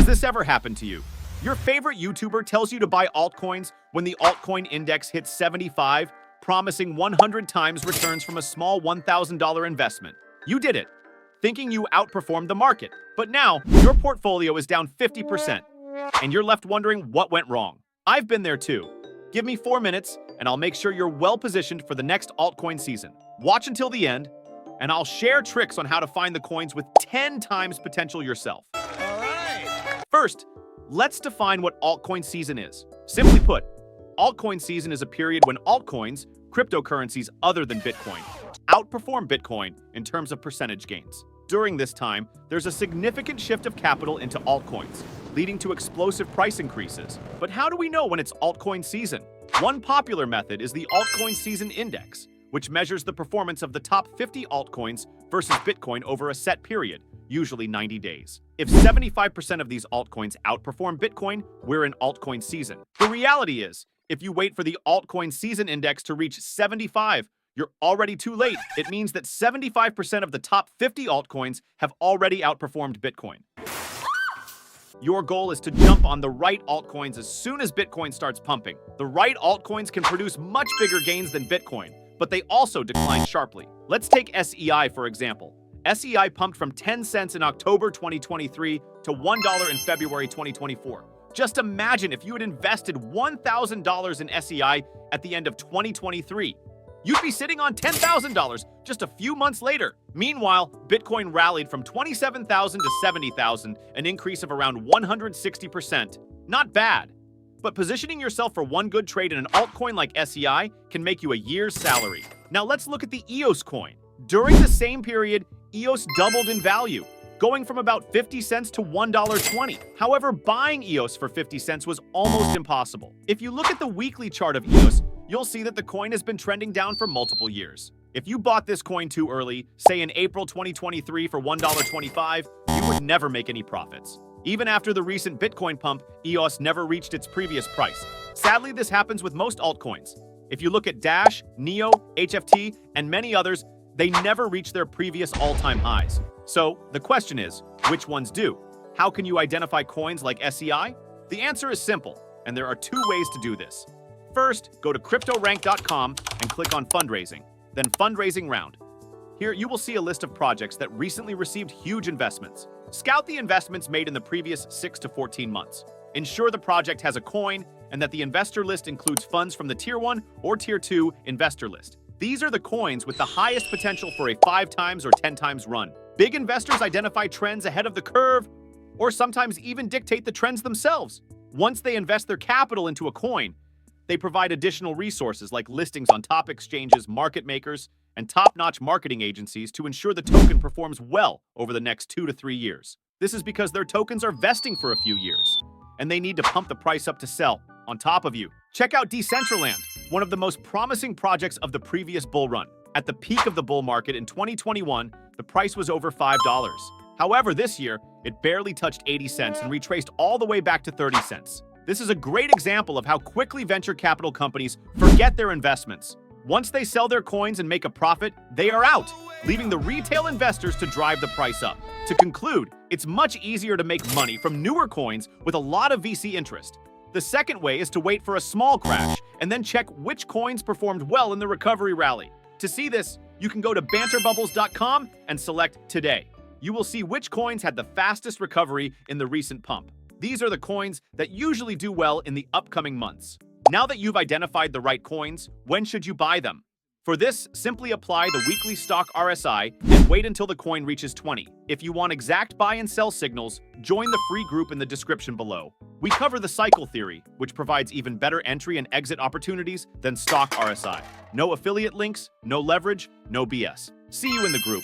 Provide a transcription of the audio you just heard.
this ever happen to you? Your favorite YouTuber tells you to buy altcoins when the altcoin index hits 75, promising 100 times returns from a small $1,000 investment. You did it, thinking you outperformed the market. But now, your portfolio is down 50%, and you're left wondering what went wrong. I've been there too. Give me 4 minutes, and I'll make sure you're well-positioned for the next altcoin season. Watch until the end, and I'll share tricks on how to find the coins with 10 times potential yourself. All right. First, let's define what altcoin season is. Simply put, altcoin season is a period when altcoins, cryptocurrencies other than Bitcoin, outperform Bitcoin in terms of percentage gains. During this time, there's a significant shift of capital into altcoins, leading to explosive price increases. But how do we know when it's altcoin season? One popular method is the Altcoin Season Index, which measures the performance of the top 50 altcoins versus Bitcoin over a set period, usually 90 days. If 75% of these altcoins outperform Bitcoin, we're in altcoin season. The reality is, if you wait for the Altcoin Season Index to reach 75, you're already too late. It means that 75% of the top 50 altcoins have already outperformed Bitcoin. Your goal is to jump on the right altcoins as soon as Bitcoin starts pumping. The right altcoins can produce much bigger gains than Bitcoin, but they also decline sharply. Let's take SEI for example. SEI pumped from 10 cents in October 2023 to $1 in February 2024. Just imagine if you had invested $1,000 in SEI at the end of 2023. You'd be sitting on $10,000 just a few months later. Meanwhile, Bitcoin rallied from 27,000 to 70,000, an increase of around 160%. Not bad. But positioning yourself for one good trade in an altcoin like SEI can make you a year's salary. Now let's look at the EOS coin. During the same period, EOS doubled in value, going from about 50 cents to $1.20. However, buying EOS for 50 cents was almost impossible. If you look at the weekly chart of EOS, you'll see that the coin has been trending down for multiple years. If you bought this coin too early, say in April 2023 for $1.25, you would never make any profits. Even after the recent Bitcoin pump, EOS never reached its previous price. Sadly, this happens with most altcoins. If you look at Dash, Neo, HFT, and many others, they never reach their previous all-time highs. So, the question is, which ones do? How can you identify coins like SEI? The answer is simple, and there are 2 ways to do this. First, go to CryptoRank.com and click on Fundraising, then Fundraising Round. Here, you will see a list of projects that recently received huge investments. Scout the investments made in the previous 6 to 14 months. Ensure the project has a coin and that the investor list includes funds from the Tier 1 or Tier 2 investor list. These are the coins with the highest potential for a 5 times or 10 times run. Big investors identify trends ahead of the curve, or sometimes even dictate the trends themselves. Once they invest their capital into a coin, they provide additional resources like listings on top exchanges, market makers, and top-notch marketing agencies to ensure the token performs well over the next 2 to 3 years. This is because their tokens are vesting for a few years, and they need to pump the price up to sell on top of you. Check out Decentraland, one of the most promising projects of the previous bull run. At the peak of the bull market in 2021, the price was over $5. However, this year, it barely touched 80 cents and retraced all the way back to 30 cents. This is a great example of how quickly venture capital companies forget their investments. Once they sell their coins and make a profit, they are out, leaving the retail investors to drive the price up. To conclude, it's much easier to make money from newer coins with a lot of VC interest. The second way is to wait for a small crash and then check which coins performed well in the recovery rally. To see this, you can go to banterbubbles.com and select Today. You will see which coins had the fastest recovery in the recent pump. These are the coins that usually do well in the upcoming months. Now that you've identified the right coins, when should you buy them? For this, simply apply the weekly stock RSI and wait until the coin reaches 20. If you want exact buy and sell signals, join the free group in the description below. We cover the cycle theory, which provides even better entry and exit opportunities than stock RSI. No affiliate links, no leverage, no BS. See you in the group.